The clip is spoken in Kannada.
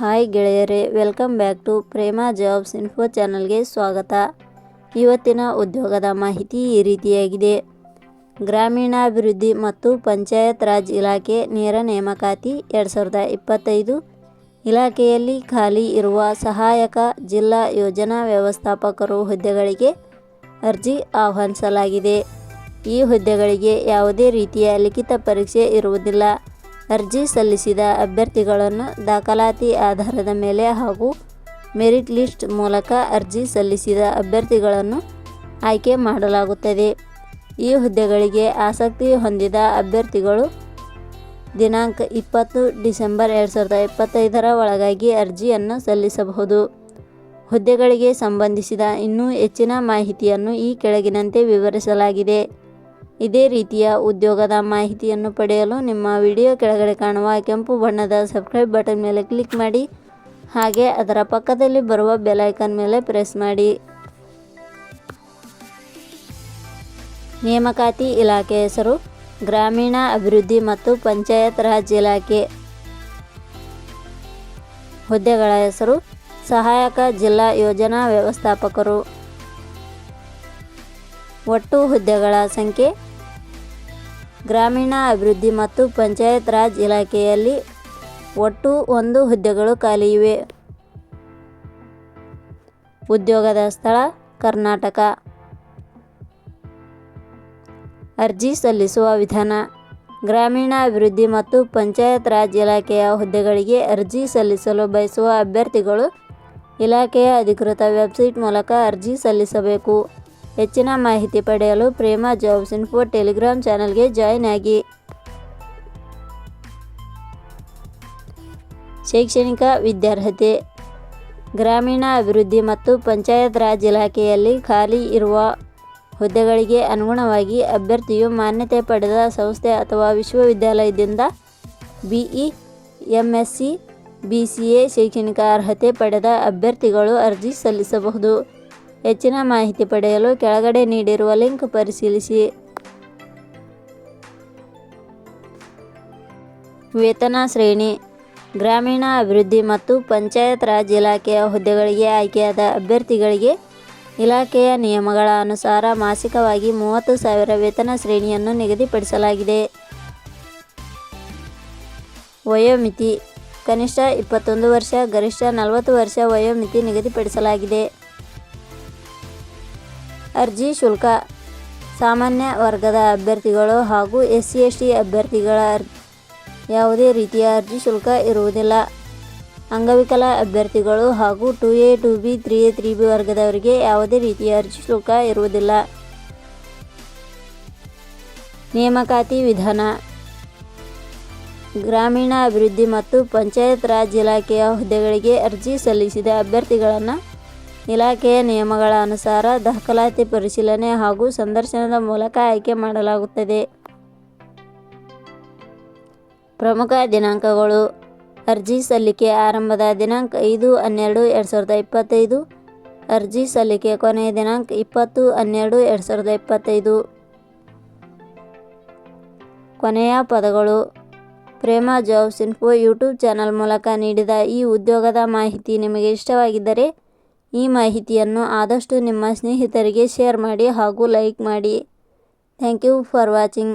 ಹಾಯ್ ಗೆಳೆಯರೇ, welcome back to Prema jobs info ಚಾನಲ್ಗೆ ಸ್ವಾಗತ. ಇವತ್ತಿನ ಉದ್ಯೋಗದ ಮಾಹಿತಿ ಈ ರೀತಿಯಾಗಿದೆ. ಗ್ರಾಮೀಣಾಭಿವೃದ್ಧಿ ಮತ್ತು ಪಂಚಾಯತ್ ರಾಜ್ ಇಲಾಖೆ ನೇರ ನೇಮಕಾತಿ 2025 ಇಲಾಖೆಯಲ್ಲಿ ಖಾಲಿ ಇರುವ ಸಹಾಯಕ ಜಿಲ್ಲಾ ಯೋಜನಾ ವ್ಯವಸ್ಥಾಪಕರು ಹುದ್ದೆಗಳಿಗೆ ಅರ್ಜಿ ಆಹ್ವಾನಿಸಲಾಗಿದೆ. ಈ ಹುದ್ದೆಗಳಿಗೆ ಯಾವುದೇ ರೀತಿಯ ಲಿಖಿತ ಪರೀಕ್ಷೆ ಇರುವುದಿಲ್ಲ. ಅರ್ಜಿ ಸಲ್ಲಿಸಿದ ಅಭ್ಯರ್ಥಿಗಳನ್ನು ದಾಖಲಾತಿ ಆಧಾರದ ಮೇಲೆ ಹಾಗೂ ಮೆರಿಟ್ ಲಿಸ್ಟ್ ಮೂಲಕ ಅರ್ಜಿ ಸಲ್ಲಿಸಿದ ಅಭ್ಯರ್ಥಿಗಳನ್ನು ಆಯ್ಕೆ ಮಾಡಲಾಗುತ್ತದೆ. ಈ ಹುದ್ದೆಗಳಿಗೆ ಆಸಕ್ತಿ ಹೊಂದಿದ ಅಭ್ಯರ್ಥಿಗಳು ದಿನಾಂಕ 20 ಡಿಸೆಂಬರ್ 2025 ಒಳಗಾಗಿ ಅರ್ಜಿಯನ್ನು ಸಲ್ಲಿಸಬಹುದು. ಹುದ್ದೆಗಳಿಗೆ ಸಂಬಂಧಿಸಿದ ಇನ್ನೂ ಹೆಚ್ಚಿನ ಮಾಹಿತಿಯನ್ನು ಈ ಕೆಳಗಿನಂತೆ ವಿವರಿಸಲಾಗಿದೆ. ಇದೇ ರೀತಿಯ ಉದ್ಯೋಗದ ಮಾಹಿತಿಯನ್ನು ಪಡೆಯಲು ನಿಮ್ಮ ವಿಡಿಯೋ ಕೆಳಗಡೆ ಕಾಣುವ ಕೆಂಪು ಬಣ್ಣದ ಸಬ್ಸ್ಕ್ರೈಬ್ ಬಟನ್ ಮೇಲೆ ಕ್ಲಿಕ್ ಮಾಡಿ, ಹಾಗೆ ಅದರ ಪಕ್ಕದಲ್ಲಿ ಬರುವ ಬೆಲ್ ಐಕಾನ್ ಮೇಲೆ ಪ್ರೆಸ್ ಮಾಡಿ. ನೇಮಕಾತಿ ಇಲಾಖೆ ಹೆಸರು ಗ್ರಾಮೀಣ ಅಭಿವೃದ್ಧಿ ಮತ್ತು ಪಂಚಾಯತ್ ರಾಜ್ ಇಲಾಖೆ. ಹುದ್ದೆಗಳ ಹೆಸರು ಸಹಾಯಕ ಜಿಲ್ಲಾ ಯೋಜನಾ ವ್ಯವಸ್ಥಾಪಕರು. ಒಟ್ಟು ಹುದ್ದೆಗಳ ಸಂಖ್ಯೆ ಗ್ರಾಮೀಣ ಅಭಿವೃದ್ಧಿ ಮತ್ತು ಪಂಚಾಯತ್ ರಾಜ್ ಇಲಾಖೆಯಲ್ಲಿ ಒಟ್ಟು 1 ಹುದ್ದೆಗಳು ಖಾಲಿ ಇವೆ. ಉದ್ಯೋಗದ ಸ್ಥಳ ಕರ್ನಾಟಕ. ಅರ್ಜಿ ಸಲ್ಲಿಸುವ ವಿಧಾನ. ಗ್ರಾಮೀಣ ಅಭಿವೃದ್ಧಿ ಮತ್ತು ಪಂಚಾಯತ್ ರಾಜ್ ಇಲಾಖೆಯ ಹುದ್ದೆಗಳಿಗೆ ಅರ್ಜಿ ಸಲ್ಲಿಸಲು ಬಯಸುವ ಅಭ್ಯರ್ಥಿಗಳು ಇಲಾಖೆಯ ಅಧಿಕೃತ ವೆಬ್ಸೈಟ್ ಮೂಲಕ ಅರ್ಜಿ ಸಲ್ಲಿಸಬೇಕು. ಹೆಚ್ಚಿನ ಮಾಹಿತಿ ಪಡೆಯಲು ಪ್ರೇಮಾ ಜಾಬ್ಸ್ ಇನ್ಫೋ ಟೆಲಿಗ್ರಾಮ್ ಚಾನಲ್ಗೆ ಜಾಯಿನ್ ಆಗಿ. ಶೈಕ್ಷಣಿಕ ವಿದ್ಯಾರ್ಹತೆ. ಗ್ರಾಮೀಣ ಅಭಿವೃದ್ಧಿ ಮತ್ತು ಪಂಚಾಯತ್ ರಾಜ್ ಇಲಾಖೆಯಲ್ಲಿ ಖಾಲಿ ಇರುವ ಹುದ್ದೆಗಳಿಗೆ ಅನುಗುಣವಾಗಿ ಅಭ್ಯರ್ಥಿಯು ಮಾನ್ಯತೆ ಪಡೆದ ಸಂಸ್ಥೆ ಅಥವಾ ವಿಶ್ವವಿದ್ಯಾಲಯದಿಂದ BE, MSc, BCA ಶೈಕ್ಷಣಿಕ ಅರ್ಹತೆ ಪಡೆದ ಅಭ್ಯರ್ಥಿಗಳು ಅರ್ಜಿ ಸಲ್ಲಿಸಬಹುದು. ಹೆಚ್ಚಿನ ಮಾಹಿತಿ ಪಡೆಯಲು ಕೆಳಗಡೆ ನೀಡಿರುವ ಲಿಂಕ್ ಪರಿಶೀಲಿಸಿ. ವೇತನ ಶ್ರೇಣಿ. ಗ್ರಾಮೀಣ ಅಭಿವೃದ್ಧಿ ಮತ್ತು ಪಂಚಾಯತ್ ರಾಜ್ ಇಲಾಖೆಯ ಹುದ್ದೆಗಳಿಗೆ ಆಯ್ಕೆಯಾದ ಅಭ್ಯರ್ಥಿಗಳಿಗೆ ಇಲಾಖೆಯ ನಿಯಮಗಳ ಅನುಸಾರ ಮಾಸಿಕವಾಗಿ 30,000 ವೇತನ ಶ್ರೇಣಿಯನ್ನು ನಿಗದಿಪಡಿಸಲಾಗಿದೆ. ವಯೋಮಿತಿ. ಕನಿಷ್ಠ 21 ವರ್ಷ, ಗರಿಷ್ಠ 40 ವರ್ಷ ವಯೋಮಿತಿ ನಿಗದಿಪಡಿಸಲಾಗಿದೆ. ಅರ್ಜಿ ಶುಲ್ಕ. ಸಾಮಾನ್ಯ ವರ್ಗದ ಅಭ್ಯರ್ಥಿಗಳು ಹಾಗೂ SC/ST ಅಭ್ಯರ್ಥಿಗಳ ಯಾವುದೇ ರೀತಿಯ ಅರ್ಜಿ ಶುಲ್ಕ ಇರುವುದಿಲ್ಲ. ಅಂಗವಿಕಲ ಅಭ್ಯರ್ಥಿಗಳು ಹಾಗೂ 2A, 2B, 3A, 3B ವರ್ಗದವರಿಗೆ ಯಾವುದೇ ರೀತಿಯ ಅರ್ಜಿ ಶುಲ್ಕ ಇರುವುದಿಲ್ಲ. ನೇಮಕಾತಿ ವಿಧಾನ. ಗ್ರಾಮೀಣ ಅಭಿವೃದ್ಧಿ ಮತ್ತು ಪಂಚಾಯತ್ ರಾಜ್ ಇಲಾಖೆಯ ಹುದ್ದೆಗಳಿಗೆ ಅರ್ಜಿ ಸಲ್ಲಿಸಿದ ಅಭ್ಯರ್ಥಿಗಳನ್ನು ಇಲಾಖೆಯ ನಿಯಮಗಳ ಅನುಸಾರ ದಾಖಲಾತಿ ಪರಿಶೀಲನೆ ಹಾಗೂ ಸಂದರ್ಶನದ ಮೂಲಕ ಆಯ್ಕೆ ಮಾಡಲಾಗುತ್ತದೆ. ಪ್ರಮುಖ ದಿನಾಂಕಗಳು. ಅರ್ಜಿ ಸಲ್ಲಿಕೆ ಆರಂಭದ ದಿನಾಂಕ 5/12/2025. ಅರ್ಜಿ ಸಲ್ಲಿಕೆ ಕೊನೆಯ ದಿನಾಂಕ 20/12/2025. ಕೊನೆಯ ಪದಗಳು. Prema jobs info YouTube channel ಮೂಲಕ ನೀಡಿದ ಈ ಉದ್ಯೋಗದ ಮಾಹಿತಿ ನಿಮಗೆ ಇಷ್ಟವಾಗಿದ್ದರೆ ಈ ಮಾಹಿತಿಯನ್ನು ಆದಷ್ಟು ನಿಮ್ಮ ಸ್ನೇಹಿತರಿಗೆ ಶೇರ್ ಮಾಡಿ ಹಾಗೂ ಲೈಕ್ ಮಾಡಿ. Thank you for watching.